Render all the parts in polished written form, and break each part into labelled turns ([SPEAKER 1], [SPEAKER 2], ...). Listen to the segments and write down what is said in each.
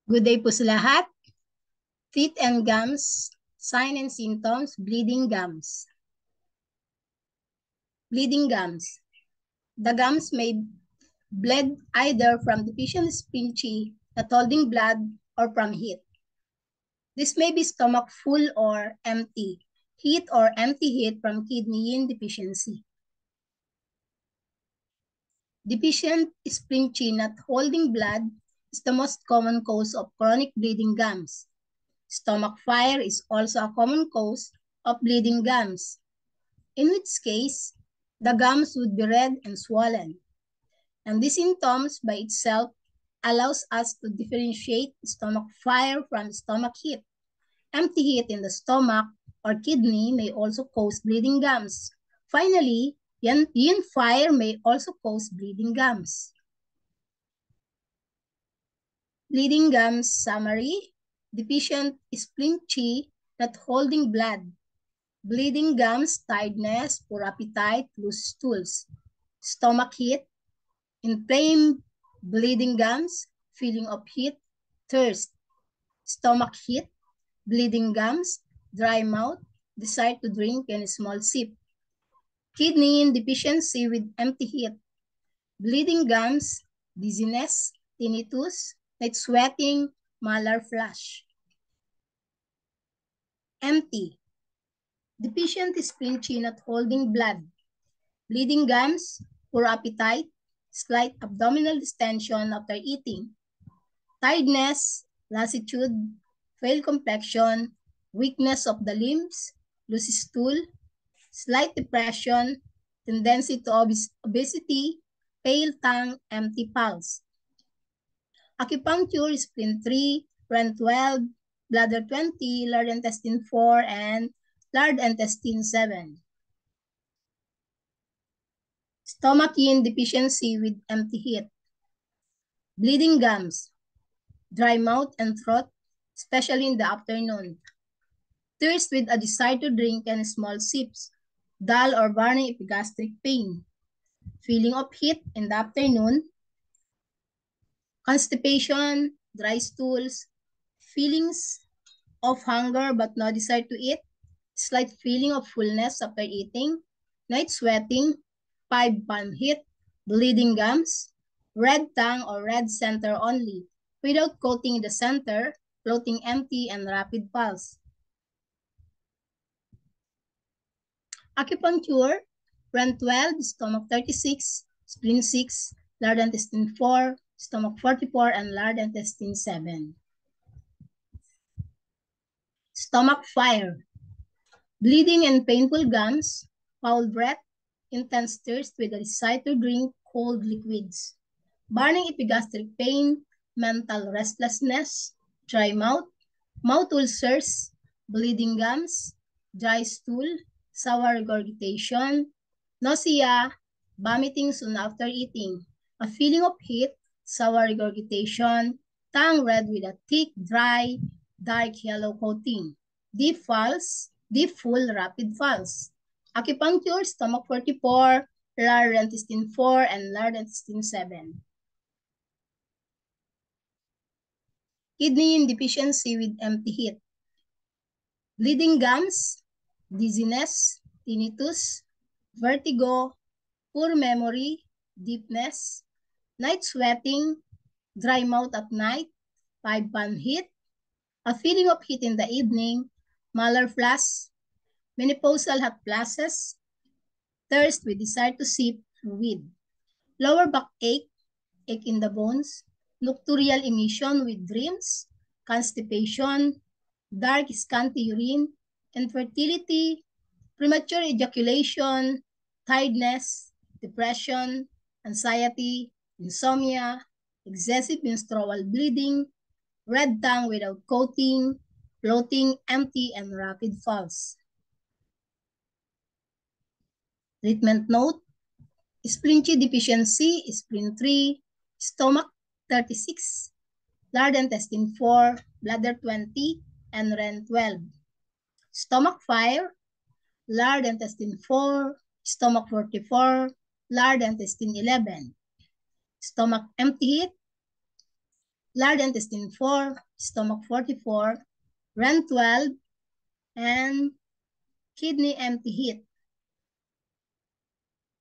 [SPEAKER 1] Good day po sa lahat. Teeth and gums, sign and symptoms, bleeding gums. Bleeding gums. The gums may bleed either from deficient sphincter not holding blood or from heat. This may be stomach full or empty, heat or empty heat from kidney deficiency. Deficient sphincter not holding blood is the most common cause of chronic bleeding gums. Stomach fire is also a common cause of bleeding gums, in which case the gums would be red and swollen. And these symptoms by itself allows us to differentiate stomach fire from stomach heat. Empty heat in the stomach or kidney may also cause bleeding gums. Finally, yin fire may also cause bleeding gums. Bleeding gums summary: deficient sphincter not holding blood, bleeding gums, tiredness, poor appetite, loose stools, stomach heat, inflamed bleeding gums, feeling of heat, thirst, stomach heat, bleeding gums, dry mouth, desire to drink and small sip, kidney deficiency with empty heat, bleeding gums, dizziness, tinnitus, night sweating, malar flush. Empty, deficient sphincter not holding blood, bleeding gums, poor appetite, slight abdominal distension after eating, tiredness, lassitude, pale complexion, weakness of the limbs, loose stool, slight depression, tendency to obesity, pale tongue, empty pulse. Acupuncture, spleen 3, REN 12, bladder 20, large intestine 4, and large intestine 7. Stomach yin deficiency with empty heat. Bleeding gums, dry mouth and throat, especially in the afternoon. Thirst with a desire to drink and small sips. Dull or burning epigastric pain. Feeling of heat in the afternoon. Constipation, dry stools, feelings of hunger but no desire to eat, slight feeling of fullness after eating, night sweating, 5 palm heat, bleeding gums, red tongue or red center only, without coating the center, floating empty and rapid pulse. Acupuncture, REN 12, stomach 36, spleen 6, large intestine 4, stomach 44, and large intestine 7. Stomach fire, bleeding and painful gums, foul breath, intense thirst with a desire to drink cold liquids, burning epigastric pain, mental restlessness, dry mouth, mouth ulcers, bleeding gums, dry stool, sour regurgitation, nausea, vomiting soon after eating, a feeling of heat, sour regurgitation, tongue red with a thick, dry, dark yellow coating, deep full, rapid pulse. Acupuncture, stomach 44, large intestine 4, and large intestine 7. Kidney deficiency with empty heat. Bleeding gums, dizziness, tinnitus, vertigo, poor memory, deafness, night sweating, dry mouth at night, 5 palm heat, a feeling of heat in the evening, malar flush, menopausal hot flashes, thirst with desire to sip fluid, lower back ache, ache in the bones, nocturnal emission with dreams, constipation, dark scanty urine, infertility, premature ejaculation, tiredness, depression, anxiety, insomnia, excessive menstrual bleeding, red tongue without coating, floating, empty, and rapid pulse. Treatment note: spleen deficiency, spleen 3, stomach 36, large intestine 4, bladder 20, and REN 12. Stomach fire, large intestine 4, stomach 44, large intestine 11. Stomach empty heat, large intestine 4, stomach 44, REN 12, and kidney empty heat.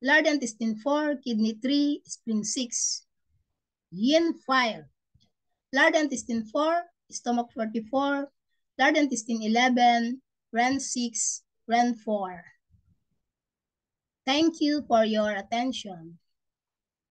[SPEAKER 1] Large intestine 4, kidney 3, spleen 6, yin fire. Large intestine 4, stomach 44, large intestine 11, REN 6, REN 4. Thank you for your attention.